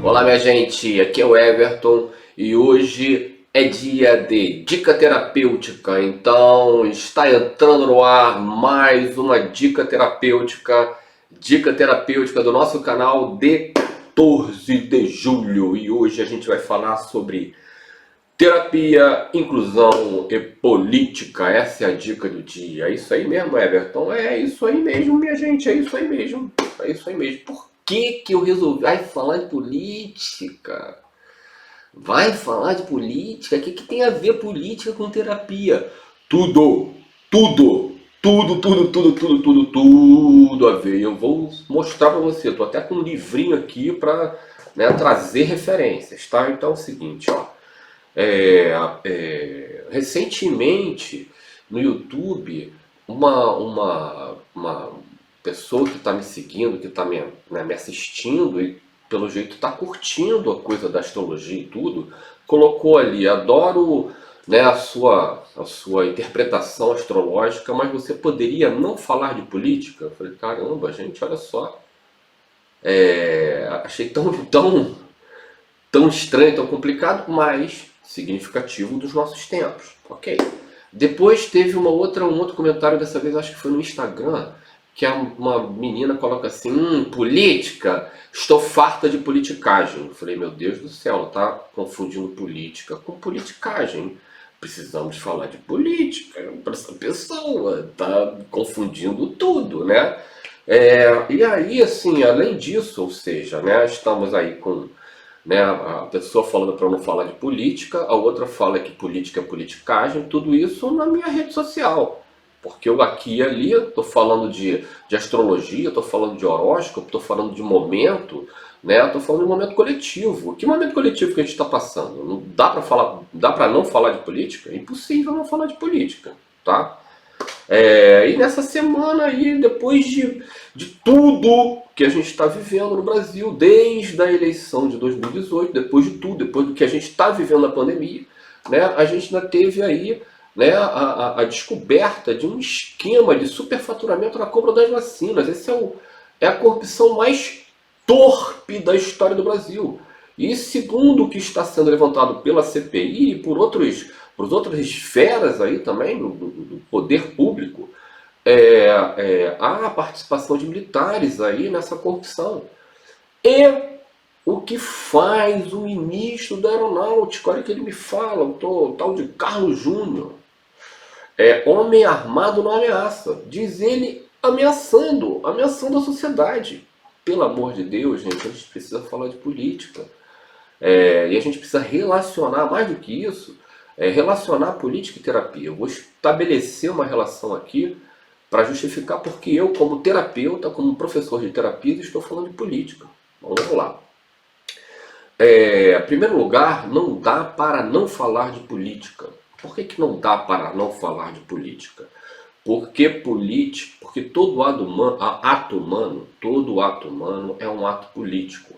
Olá, minha gente, aqui é o Everton e hoje é dia de dica terapêutica, então está entrando no ar mais uma dica terapêutica do nosso canal de 14 de julho e hoje a gente vai falar sobre terapia, inclusão e política. Essa é a dica do dia. É isso aí mesmo, Everton? É isso aí mesmo, minha gente, é isso aí mesmo. É isso aí mesmo. Por que eu resolvi falar de política? Vai falar de política? O que tem a ver política com terapia? Tudo, tudo, tudo a ver. Eu vou mostrar para você. Eu tô até com um livrinho aqui para trazer referências, tá? Então é o seguinte, ó. Recentemente no YouTube, uma pessoa que está me seguindo, que está me assistindo e pelo jeito está curtindo a coisa da astrologia e tudo, colocou ali: adoro, a sua interpretação astrológica, mas você poderia não falar de política? Eu falei: caramba, gente, olha só. Achei tão estranho, tão complicado, mas significativo dos nossos tempos. Ok. Depois teve um outro comentário, dessa vez acho que foi no Instagram, que uma menina coloca assim: política, estou farta de politicagem. Eu falei: meu Deus do céu, ela tá confundindo política com politicagem. Precisamos falar de política para essa pessoa, tá confundindo tudo, né? E aí, assim, além disso, ou seja, né, estamos aí com, a pessoa falando para eu não falar de política, a outra fala que política é politicagem, tudo isso na minha rede social. Porque eu aqui e ali estou falando de astrologia, estou falando de horóscopo, estou falando de momento, né? Estou falando de momento coletivo. Que momento coletivo que a gente está passando? Não dá para falar, dá para não falar de política? É impossível não falar de política, tá? E nessa semana aí, depois de tudo que a gente está vivendo no Brasil, desde a eleição de 2018, depois de tudo, depois do que a gente está vivendo na pandemia, né, a gente ainda teve aí, né, a descoberta de um esquema de superfaturamento na compra das vacinas. Esse é a corrupção mais torpe da história do Brasil. E segundo o que está sendo levantado pela CPI e por outras esferas aí também do poder público, há a participação de militares aí nessa corrupção. E o que faz o ministro da Aeronáutica? Olha o que ele me fala, o tal de Carlos Júnior. Homem armado não ameaça. Diz ele ameaçando a sociedade. Pelo amor de Deus, gente, a gente precisa falar de política. E a gente precisa relacionar, mais do que isso, relacionar política e terapia. Eu vou estabelecer uma relação aqui para justificar porque eu, como terapeuta, como professor de terapia, estou falando de política. Vamos lá. Em primeiro lugar, não dá para não falar de política. Por que não dá para não falar de política? Porque todo ato humano é um ato político.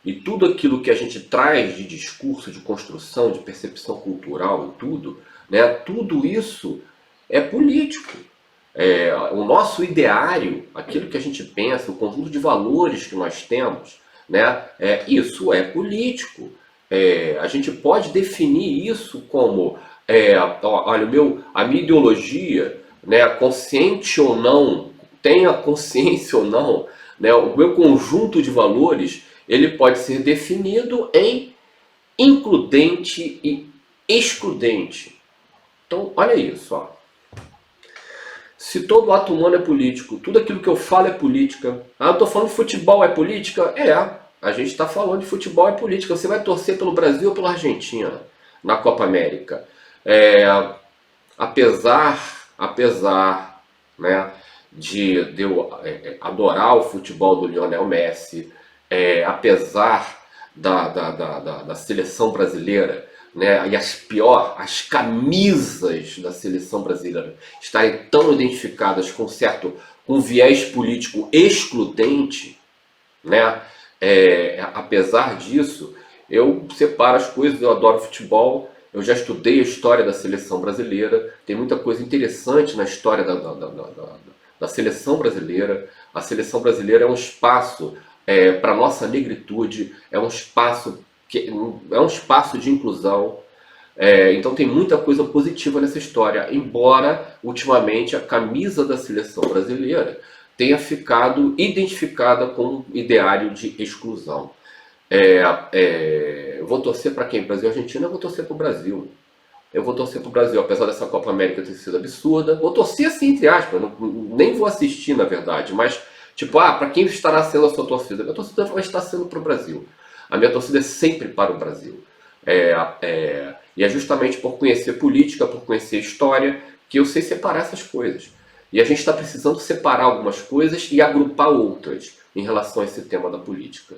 E tudo aquilo que a gente traz de discurso, de construção, de percepção cultural e tudo, né, tudo isso é político. O nosso ideário, aquilo que a gente pensa, o conjunto de valores que nós temos, né, isso é político. A gente pode definir isso como, olha, a minha ideologia, né, consciente ou não, tenha consciência ou não, né, o meu conjunto de valores, ele pode ser definido em includente e excludente. Então, olha isso, ó. Se todo ato humano é político, tudo aquilo que eu falo é política. Eu estou falando de futebol, é política? A gente está falando de futebol, é política. Você vai torcer pelo Brasil ou pela Argentina na Copa América? Apesar, né, de eu adorar o futebol do Lionel Messi, apesar da seleção brasileira, né, e as camisas da seleção brasileira estarem tão identificadas com viés político excludente, né, apesar disso, eu separo as coisas. Eu adoro futebol, eu já estudei a história da seleção brasileira, tem muita coisa interessante na história da seleção brasileira. A seleção brasileira é um espaço para nossa negritude, é um espaço de inclusão. Então tem muita coisa positiva nessa história, embora ultimamente a camisa da seleção brasileira tenha ficado identificada com um ideário de exclusão. Eu vou torcer para quem? Brasil e Argentina? Eu vou torcer para o Brasil. Eu vou torcer pro Brasil, apesar dessa Copa América ter sido absurda. Vou torcer assim, entre aspas, nem vou assistir, na verdade, mas, tipo, para quem estará sendo a sua torcida? A minha torcida vai estar sendo pro Brasil. A minha torcida é sempre para o Brasil. E é justamente por conhecer política, por conhecer história, que eu sei separar essas coisas. E a gente está precisando separar algumas coisas e agrupar outras em relação a esse tema da política.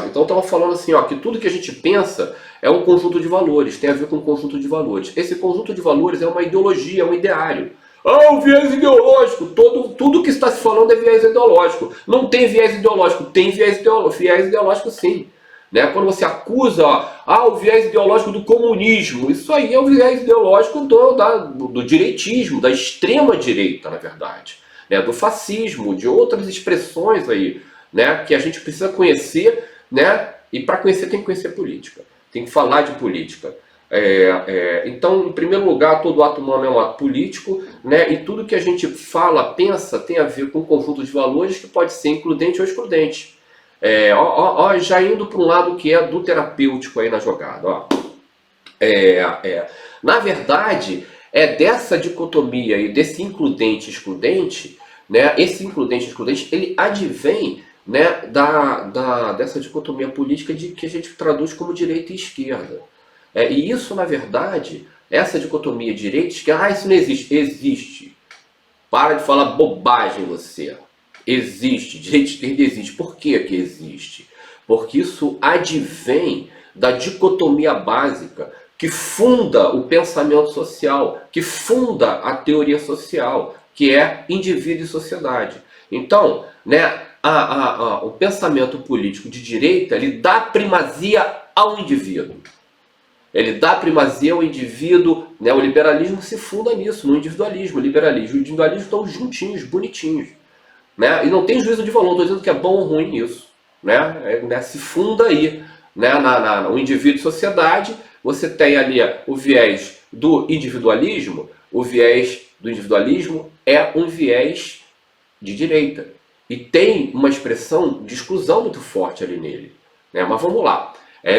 Então eu estava falando assim, que tudo que a gente pensa é um conjunto de valores, tem a ver com um conjunto de valores. Esse conjunto de valores é uma ideologia, é um ideário. O viés ideológico, tudo que está se falando é viés ideológico. Não tem viés ideológico, tem viés ideológico sim. Né? Quando você acusa, o viés ideológico do comunismo, isso aí é o viés ideológico do direitismo, da extrema direita, na verdade. Né? Do fascismo, de outras expressões aí. Né, que a gente precisa conhecer, né, e para conhecer tem que conhecer política, tem que falar de política. Então, em primeiro lugar, todo ato humano é um ato político, né, e tudo que a gente fala, pensa, tem a ver com um conjunto de valores que pode ser includente ou excludente. Já indo para um lado que é do terapêutico aí na jogada. Na verdade, é dessa dicotomia e desse includente e excludente, né, esse includente e excludente, ele advém, né, dessa dicotomia política que a gente traduz como direita e esquerda. E isso, na verdade, essa dicotomia direita e esquerda, isso não existe. Existe. Para de falar bobagem você. Existe. Direita e esquerda existe. Por que que existe? Porque isso advém da dicotomia básica que funda o pensamento social, que funda a teoria social, que é indivíduo e sociedade. Então, né, o pensamento político de direita, ele dá primazia ao indivíduo. Ele dá primazia ao indivíduo, né? O liberalismo se funda nisso, no individualismo. O liberalismo e o individualismo estão juntinhos, bonitinhos. Né? E não tem juízo de valor, não estou dizendo que é bom ou ruim isso. Né? Se funda aí, né? No indivíduo e sociedade, você tem ali o viés do individualismo. O viés do individualismo é um viés de direita. E tem uma expressão de exclusão muito forte ali nele. Né? Mas vamos lá,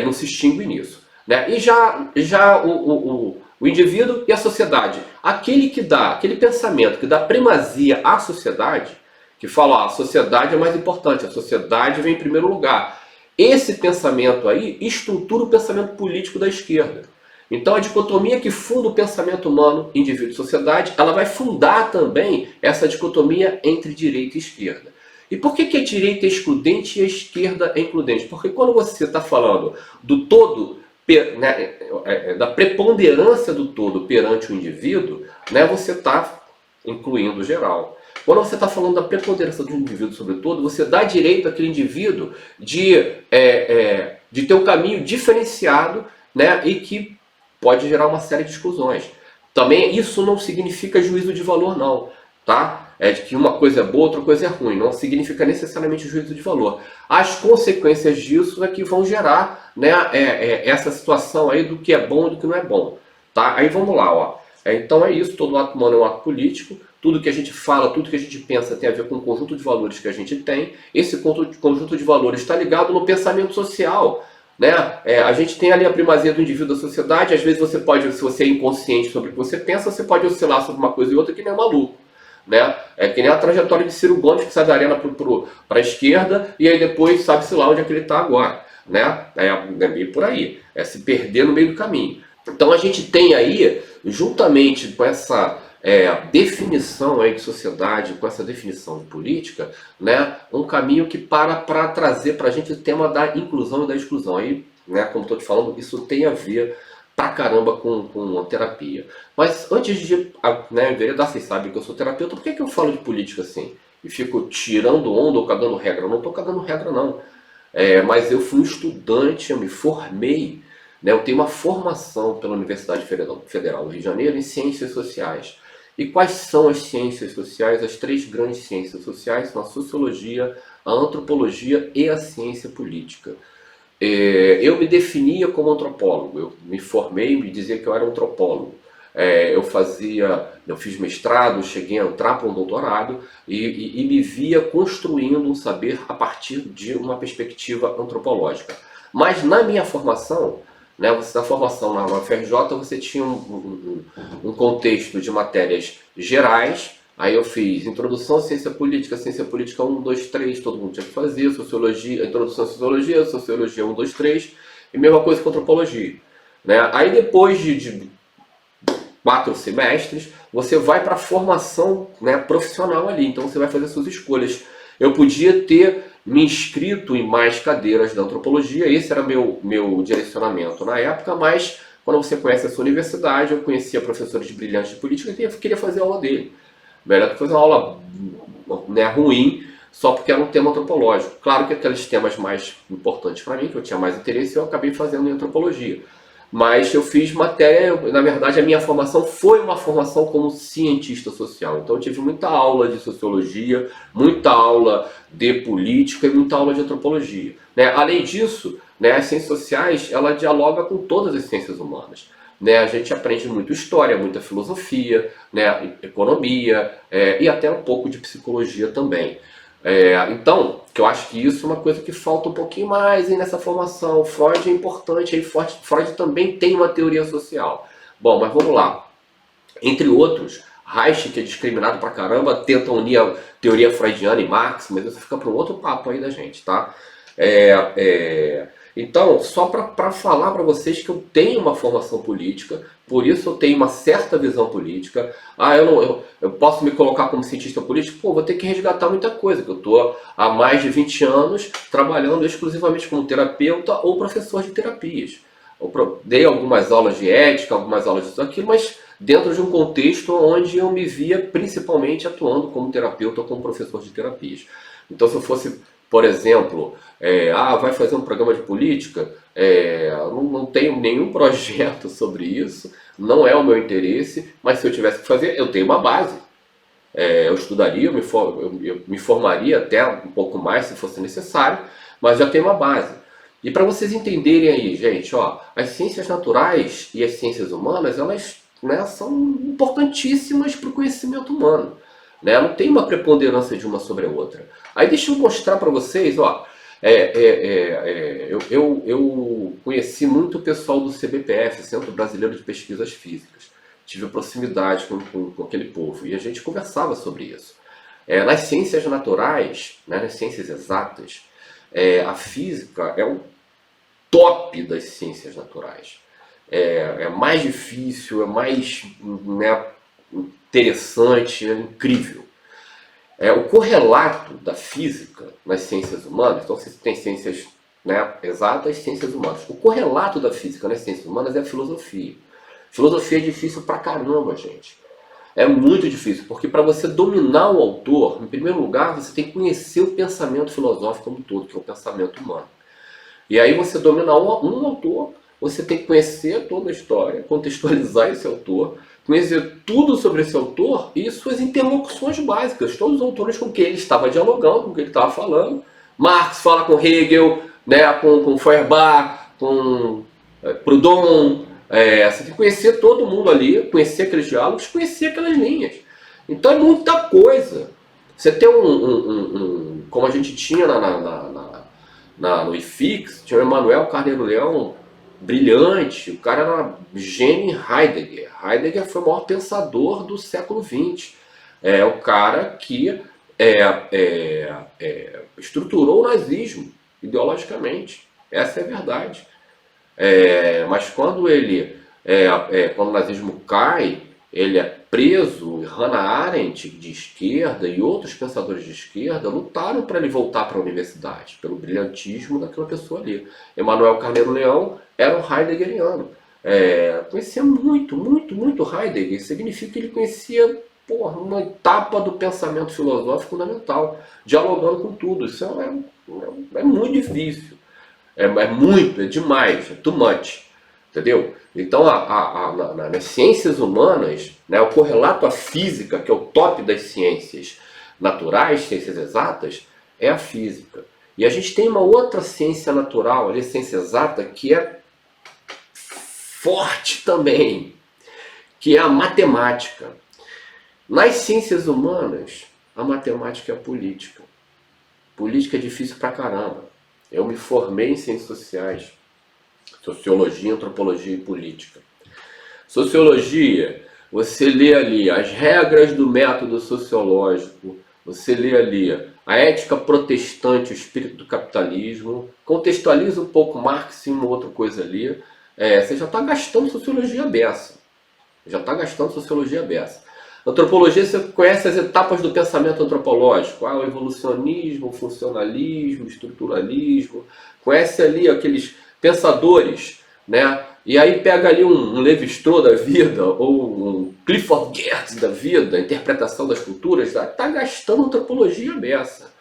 não se extingue nisso. Né? E já o indivíduo e a sociedade. Aquele pensamento que dá primazia à sociedade, que fala, a sociedade é mais importante, a sociedade vem em primeiro lugar. Esse pensamento aí estrutura o pensamento político da esquerda. Então a dicotomia que funda o pensamento humano, indivíduo e sociedade, ela vai fundar também essa dicotomia entre direita e esquerda. E por que a direita é excludente e a esquerda é includente? Porque quando você está falando do todo, né, da preponderância do todo perante o indivíduo, né, você está incluindo o geral. Quando você está falando da preponderância do indivíduo sobre o todo, você dá direito àquele indivíduo de ter um caminho diferenciado, né, e que pode gerar uma série de exclusões. Também isso não significa juízo de valor, não. Tá? De que uma coisa é boa, outra coisa é ruim. Não significa necessariamente juízo de valor. As consequências disso é que vão gerar, né, essa situação aí do que é bom e do que não é bom. Tá? Aí vamos lá. Então é isso, todo ato humano é um ato político. Tudo que a gente fala, tudo que a gente pensa tem a ver com o conjunto de valores que a gente tem. Esse conjunto de valores está ligado no pensamento social. Né? A gente tem ali a primazia do indivíduo da sociedade. Às vezes você pode, se você é inconsciente sobre o que você pensa, você pode oscilar sobre uma coisa e outra que nem maluco. Né? É que nem a trajetória de Ciro Gomes, que sai da arena para a esquerda e aí depois sabe-se lá onde é que ele está agora. Né? É meio por aí, é se perder no meio do caminho. Então a gente tem aí, juntamente com essa definição aí de sociedade, com essa definição de política, né, um caminho que para trazer para a gente o tema da inclusão e da exclusão. Aí, né, como estou te falando, isso tem a ver pra caramba com a terapia. Mas antes de enveredar, vocês sabem que eu sou terapeuta, por que eu falo de política assim? E fico tirando onda ou cagando regra? Eu não estou cagando regra, não. Mas eu fui um estudante, eu me formei, né, eu tenho uma formação pela Universidade Federal do Rio de Janeiro em Ciências Sociais. E quais são as ciências sociais? As três grandes ciências sociais são a sociologia, a antropologia e a ciência política. Eu me definia como antropólogo, eu me formei, me dizia que eu era antropólogo. Eu fiz mestrado, cheguei a entrar para um doutorado e me via construindo um saber a partir de uma perspectiva antropológica. Mas na minha formação, né, na formação na UFRJ, você tinha um contexto de matérias gerais. Aí eu fiz Introdução à Ciência Política 1, 2, 3, todo mundo tinha que fazer, Sociologia, Introdução à Sociologia 1, 2, 3, e mesma coisa com Antropologia. Né? Aí depois de 4 semestres, você vai para a formação, né, profissional ali, então você vai fazer suas escolhas. Eu podia ter me inscrito em mais cadeiras da antropologia, esse era meu direcionamento na época, mas quando você conhece a sua universidade, eu conhecia professores brilhantes de política e queria fazer aula dele. Melhor que fazer uma aula, né, ruim só porque era um tema antropológico. Claro que aqueles temas mais importantes para mim, que eu tinha mais interesse, eu acabei fazendo em antropologia. Mas eu fiz matéria, na verdade a minha formação foi uma formação como cientista social. Então eu tive muita aula de sociologia, muita aula de política e muita aula de antropologia. Né? Além disso, né, as ciências sociais, ela dialoga com todas as ciências humanas. Né, a gente aprende muito história, muita filosofia, né, economia e até um pouco de psicologia também. Então, que eu acho que isso é uma coisa que falta um pouquinho mais nessa formação. Freud é importante, aí Freud também tem uma teoria social. Bom, mas vamos lá. Entre outros, Reich, que é discriminado pra caramba, tenta unir a teoria freudiana e Marx, mas isso fica para um outro papo aí da gente, tá? Então, só para falar para vocês que eu tenho uma formação política, por isso eu tenho uma certa visão política. Eu posso me colocar como cientista político? Pô, vou ter que resgatar muita coisa, que eu estou há mais de 20 anos trabalhando exclusivamente como terapeuta ou professor de terapias. Dei algumas aulas de ética, algumas aulas disso aqui, mas dentro de um contexto onde eu me via principalmente atuando como terapeuta ou como professor de terapias. Então, se eu fosse, por exemplo, vai fazer um programa de política, não tenho nenhum projeto sobre isso, não é o meu interesse, mas se eu tivesse que fazer, eu tenho uma base. Eu estudaria, eu me formaria até um pouco mais se fosse necessário, mas já tenho uma base. E para vocês entenderem aí, gente, as ciências naturais e as ciências humanas, elas, né, são importantíssimas para o conhecimento humano. Né? Não tem uma preponderância de uma sobre a outra. Aí deixa eu mostrar para vocês, eu conheci muito o pessoal do CBPF, Centro Brasileiro de Pesquisas Físicas. Tive proximidade com aquele povo e a gente conversava sobre isso. Nas ciências naturais, né, nas ciências exatas, a física é o top das ciências naturais. É mais difícil, é mais, né, interessante, é incrível. O correlato da física nas ciências humanas, então você tem ciências, né, exatas e ciências humanas. O correlato da física nas ciências humanas é a filosofia. Filosofia é difícil pra caramba, gente. É muito difícil, porque para você dominar o autor, em primeiro lugar, você tem que conhecer o pensamento filosófico como um todo, que é o pensamento humano. E aí você dominar um autor, você tem que conhecer toda a história, contextualizar esse autor, conhecer tudo sobre esse autor e suas interlocuções básicas, todos os autores com quem ele estava dialogando, com quem ele estava falando. Marx fala com Hegel, né, com Feuerbach, com Proudhon. Você tem que conhecer todo mundo ali, conhecer aqueles diálogos, conhecer aquelas linhas. Então é muita coisa. Você tem como a gente tinha no IFIX, tinha o Emanuel Carneiro Leão, brilhante, o cara era gênio em Heidegger. Heidegger foi o maior pensador do século XX. É o cara que estruturou o nazismo ideologicamente. Essa é a verdade. Mas quando quando o nazismo cai, ele é preso. Hannah Arendt, de esquerda, e outros pensadores de esquerda lutaram para ele voltar para a universidade, pelo brilhantismo daquela pessoa ali. Emanuel Carneiro Leão era um heideggeriano. Conhecia muito, muito, muito Heidegger. Significa que ele conhecia uma etapa do pensamento filosófico fundamental, dialogando com tudo. Isso é muito difícil. É demais, é too much. Entendeu? Então, nas ciências humanas, né, o correlato à física, que é o top das ciências naturais, ciências exatas, é a física. E a gente tem uma outra ciência natural, ali, ciência exata, que é forte também, que é a matemática. Nas ciências humanas, a matemática é a política. Política é difícil pra caramba. Eu me formei em ciências sociais, sociologia, antropologia e política. Sociologia, você lê ali as regras do método sociológico, você lê ali a ética protestante, o espírito do capitalismo, contextualiza um pouco Marx e uma outra coisa ali, você já está gastando sociologia beça. Já está gastando sociologia beça. Antropologia, você conhece as etapas do pensamento antropológico, o evolucionismo, o funcionalismo, o estruturalismo, conhece ali aqueles pensadores, né? E aí pega ali um Levi-Strauss da vida, ou um Clifford Geertz da vida, a interpretação das culturas, está gastando antropologia beça.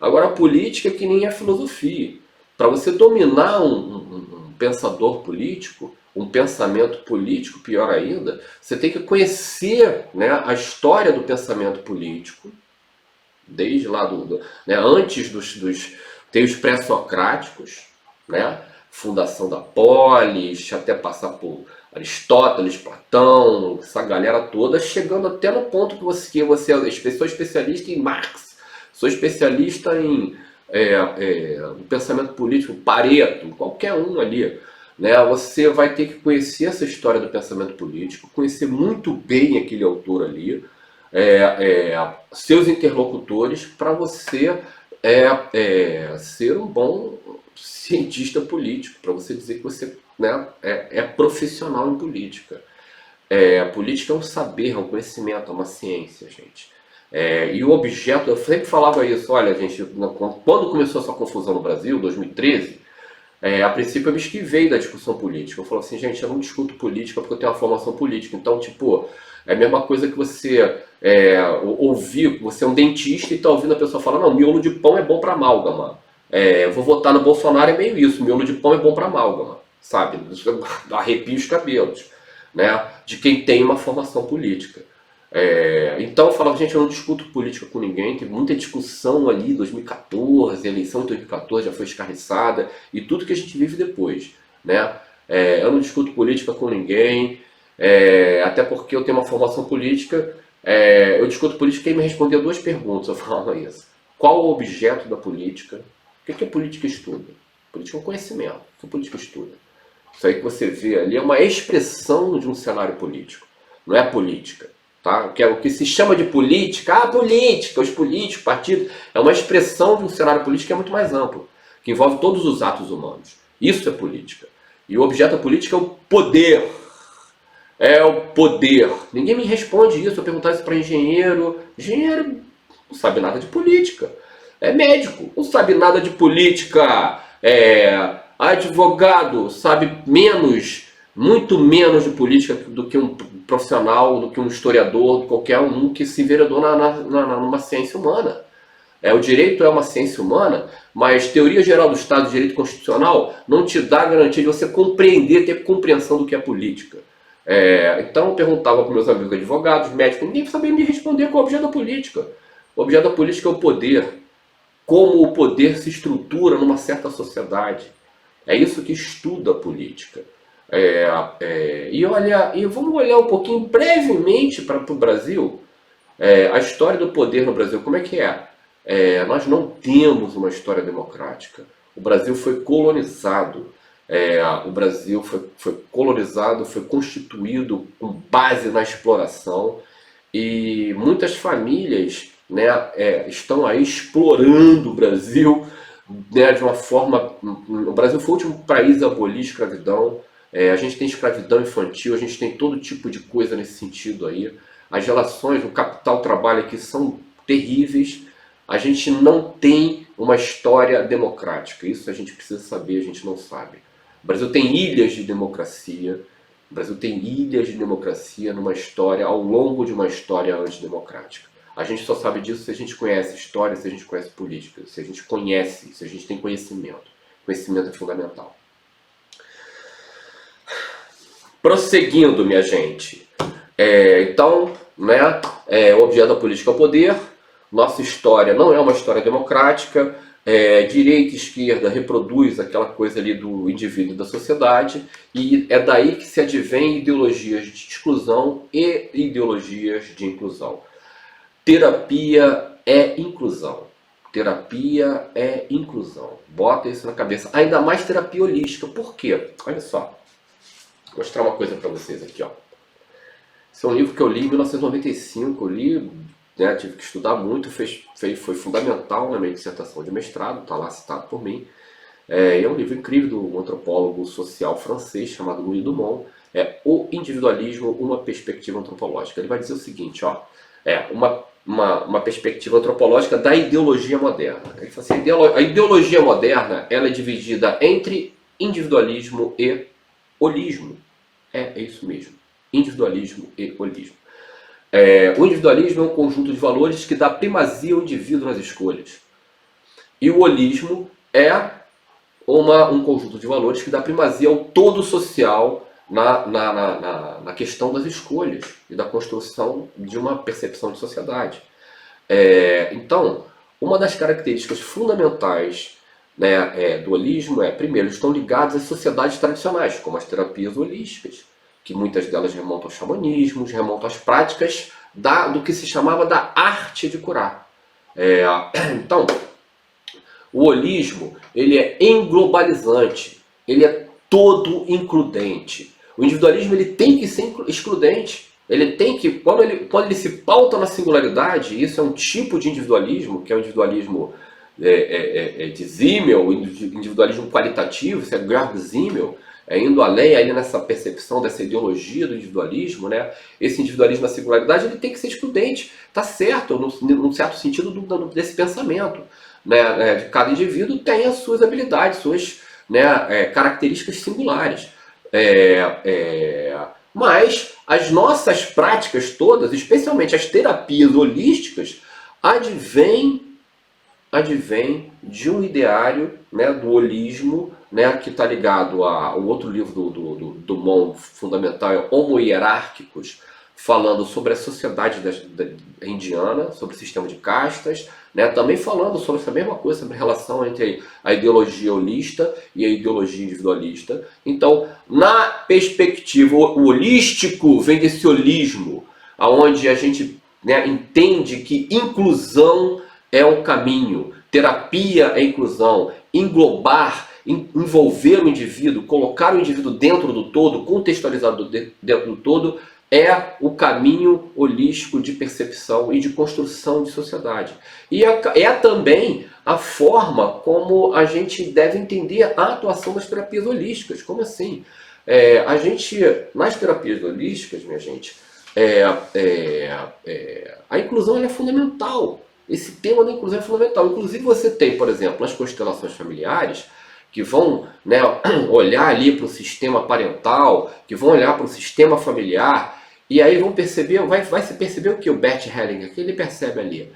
Agora a política é que nem a filosofia. Para você dominar um pensador político, um pensamento político, pior ainda, você tem que conhecer, né, a história do pensamento político, desde lá né, antes dos tem os pré-socráticos, né, fundação da polis, até passar por Aristóteles, Platão, essa galera toda, chegando até no ponto que você sou especialista em Marx, sou especialista em pensamento político, Pareto, qualquer um ali. Né? Você vai ter que conhecer essa história do pensamento político, conhecer muito bem aquele autor ali, seus interlocutores, para você ser um bom cientista político, para você dizer que você, né, é profissional em política. A política é um saber, é um conhecimento, é uma ciência, gente. E o objeto, eu sempre falava isso, olha, gente, quando começou essa confusão no Brasil, 2013, a princípio eu me esquivei da discussão política. Eu falo assim, gente, eu não discuto política porque eu tenho uma formação política. Então, tipo, é a mesma coisa que você ouvir, você é um dentista e está ouvindo a pessoa falar, não, miolo de pão é bom para amálgama. Eu vou votar no Bolsonaro, é meio isso, miolo de pão é bom para amálgama, sabe? Arrepia os cabelos, né? De quem tem uma formação política. Então eu falava, gente, eu não discuto política com ninguém, teve muita discussão ali, 2014, a eleição de 2014 já foi escarriçada, e tudo que a gente vive depois, né? Eu não discuto política com ninguém, até porque eu tenho uma formação política, eu discuto política e me respondia duas perguntas, eu falava isso. Qual o objeto da política? O que a política estuda? Política é um conhecimento, o que a política estuda? Isso aí que você vê ali é uma expressão de um cenário político, não é política. Tá? O que se chama de política, política, os políticos, partidos, é uma expressão de um cenário político que é muito mais amplo, que envolve todos os atos humanos. Isso é política. E o objeto da política é o poder. É o poder. Ninguém me responde isso. Eu perguntar isso para engenheiro. Engenheiro não sabe nada de política. É médico, não sabe nada de política. Advogado sabe menos, muito menos de política do que um profissional, do que um historiador, de qualquer um que se enveredou numa ciência humana. O direito é uma ciência humana, mas teoria geral do Estado, direito constitucional, não te dá a garantia de você compreender, ter compreensão do que é política. Então eu perguntava para meus amigos advogados, médicos, ninguém sabia me responder qual é o objeto da política. O objeto da política é o poder. Como o poder se estrutura numa certa sociedade. É isso que estuda a política. E vamos olhar um pouquinho brevemente para o Brasil, a história do poder no Brasil, como é que é? Nós não temos uma história democrática. O Brasil foi colonizado. O Brasil foi colonizado, foi constituído com base na exploração. E muitas famílias, né, estão aí explorando o Brasil, né, de uma forma... O Brasil foi o último país a abolir a escravidão. A gente tem escravidão infantil, a gente tem todo tipo de coisa nesse sentido aí. As relações, o capital-trabalho aqui são terríveis. A gente não tem uma história democrática. Isso a gente precisa saber, a gente não sabe. O Brasil tem ilhas de democracia. O Brasil tem ilhas de democracia numa história, ao longo de uma história antidemocrática. A gente só sabe disso se a gente conhece história, se a gente conhece política, se a gente conhece, se a gente tem conhecimento. Conhecimento é fundamental. Prosseguindo, minha gente. Então, né, o objeto da política é o poder. Nossa história não é uma história democrática. Direita e esquerda reproduz aquela coisa ali do indivíduo e da sociedade, e é daí que se advém ideologias de exclusão e ideologias de inclusão. Terapia é inclusão. Terapia é inclusão. Bota isso na cabeça. Ainda mais terapia holística. Por quê? Olha só. Vou mostrar uma coisa para vocês aqui, ó. Esse é um livro que eu li em 1995. Eu li, né, tive que estudar muito. Foi fundamental na minha dissertação de mestrado. Está lá citado por mim. É um livro incrível do antropólogo social francês chamado Louis Dumont. É O Individualismo, uma perspectiva antropológica. Ele vai dizer o seguinte, ó. Uma perspectiva antropológica da ideologia moderna. Ele fala assim, a ideologia moderna ela é dividida entre individualismo e holismo. É isso mesmo. Individualismo e holismo. O individualismo é um conjunto de valores que dá primazia ao indivíduo nas escolhas. E o holismo é um conjunto de valores que dá primazia ao todo social na questão das escolhas e da construção de uma percepção de sociedade. Então, uma das características fundamentais, né, do holismo primeiro, estão ligados às sociedades tradicionais, como as terapias holísticas, que muitas delas remontam ao xamanismo, remontam às práticas do que se chamava da arte de curar. Então, o holismo ele é englobalizante, ele é todo includente. O individualismo ele tem que ser excludente. Ele tem que, quando ele se pauta na singularidade, isso é um tipo de individualismo, que é o individualismo de Simmel, o individualismo qualitativo, isso é Georg Simmel, indo além aí nessa percepção dessa ideologia do individualismo, né? Esse individualismo na singularidade ele tem que ser excludente, tá certo, num certo sentido desse pensamento, né? De cada indivíduo tem as suas habilidades, suas, né, características singulares. Mas as nossas práticas todas, especialmente as terapias holísticas, advêm de um ideário, né, do holismo, né, que está ligado ao outro livro do Dumont fundamental, é Homo Hierárquicos, falando sobre a sociedade indiana, sobre o sistema de castas, né, também falando sobre essa mesma coisa, sobre a relação entre a ideologia holista e a ideologia individualista. Então, na perspectiva, o holístico vem desse holismo, onde a gente, né, entende que inclusão é um caminho, terapia é inclusão, englobar, envolver o indivíduo, colocar o indivíduo dentro do todo, contextualizado dentro do todo, é o caminho holístico de percepção e de construção de sociedade. E é também a forma como a gente deve entender a atuação das terapias holísticas. Como assim? Nas terapias holísticas, minha gente, a inclusão é fundamental. Esse tema da inclusão é fundamental. Inclusive você tem, por exemplo, as constelações familiares, que vão, né, olhar ali para o sistema parental, que vão olhar para o sistema familiar, e aí vão perceber, vai se perceber o que o Bert Hellinger, que ele percebe ali,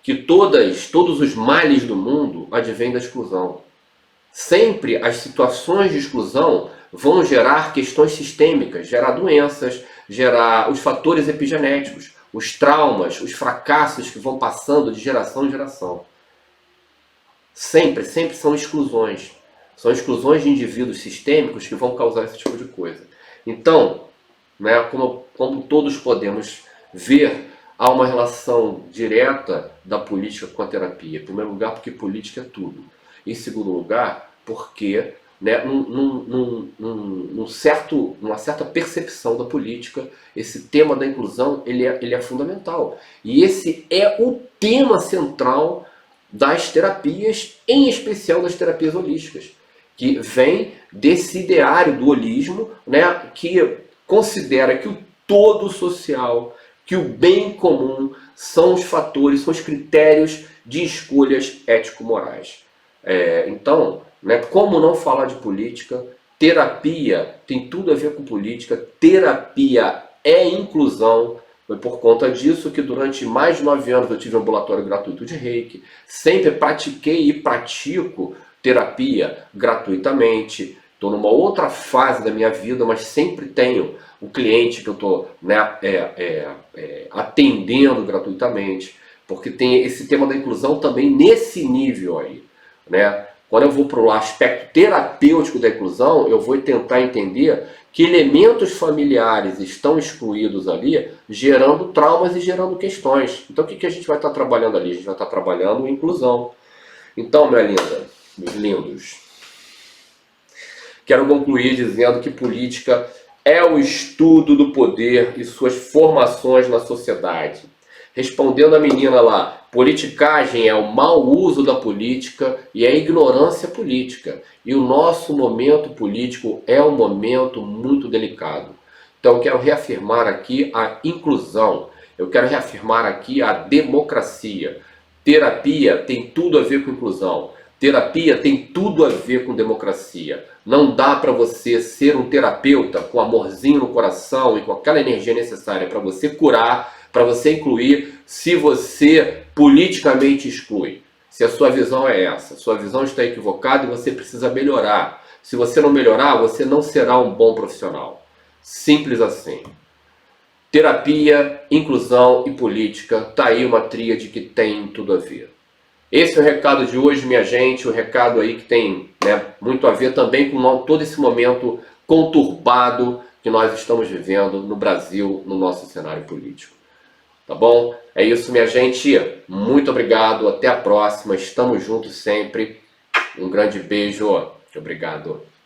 que todos os males do mundo advêm da exclusão. Sempre as situações de exclusão vão gerar questões sistêmicas, gerar doenças, gerar os fatores epigenéticos, os traumas, os fracassos que vão passando de geração em geração. Sempre são exclusões. São exclusões de indivíduos sistêmicos que vão causar esse tipo de coisa. Então, né, como todos podemos ver, há uma relação direta da política com a terapia. Em primeiro lugar, porque política é tudo. Em segundo lugar, porque, né, numa certa percepção da política, esse tema da inclusão ele é fundamental. E esse é o tema central das terapias, em especial das terapias holísticas, que vem desse ideário do holismo, né, que considera que o todo social, que o bem comum são os fatores, são os critérios de escolhas ético-morais. Então, né, como não falar de política? Terapia tem tudo a ver com política, terapia é inclusão. Foi por conta disso que durante mais de 9 anos eu tive um ambulatório gratuito de Reiki. Sempre pratiquei e pratico terapia gratuitamente. Estou numa outra fase da minha vida, mas sempre tenho o cliente que eu estou, né, atendendo gratuitamente, porque tem esse tema da inclusão também nesse nível aí, né? Quando eu vou para o aspecto terapêutico da inclusão, eu vou tentar entender que elementos familiares estão excluídos ali, gerando traumas e gerando questões. Então o que a gente vai estar trabalhando ali? A gente vai estar trabalhando inclusão. Então, minha linda, meus lindos, quero concluir dizendo que política é o estudo do poder e suas formações na sociedade. Respondendo a menina lá, politicagem é o mau uso da política e a ignorância política. E o nosso momento político é um momento muito delicado. Então eu quero reafirmar aqui a inclusão, eu quero reafirmar aqui a democracia. Terapia tem tudo a ver com inclusão. Terapia tem tudo a ver com democracia. Não dá para você ser um terapeuta com amorzinho no coração e com aquela energia necessária para você curar, para você incluir, se você politicamente exclui. Se a sua visão é essa, sua visão está equivocada e você precisa melhorar. Se você não melhorar, você não será um bom profissional. Simples assim. Terapia, inclusão e política, tá aí uma tríade que tem tudo a ver. Esse é o recado de hoje, minha gente, o recado aí que tem, né, muito a ver também com todo esse momento conturbado que nós estamos vivendo no Brasil, no nosso cenário político. Tá bom? É isso, minha gente. Muito obrigado, até a próxima, estamos juntos sempre. Um grande beijo, obrigado.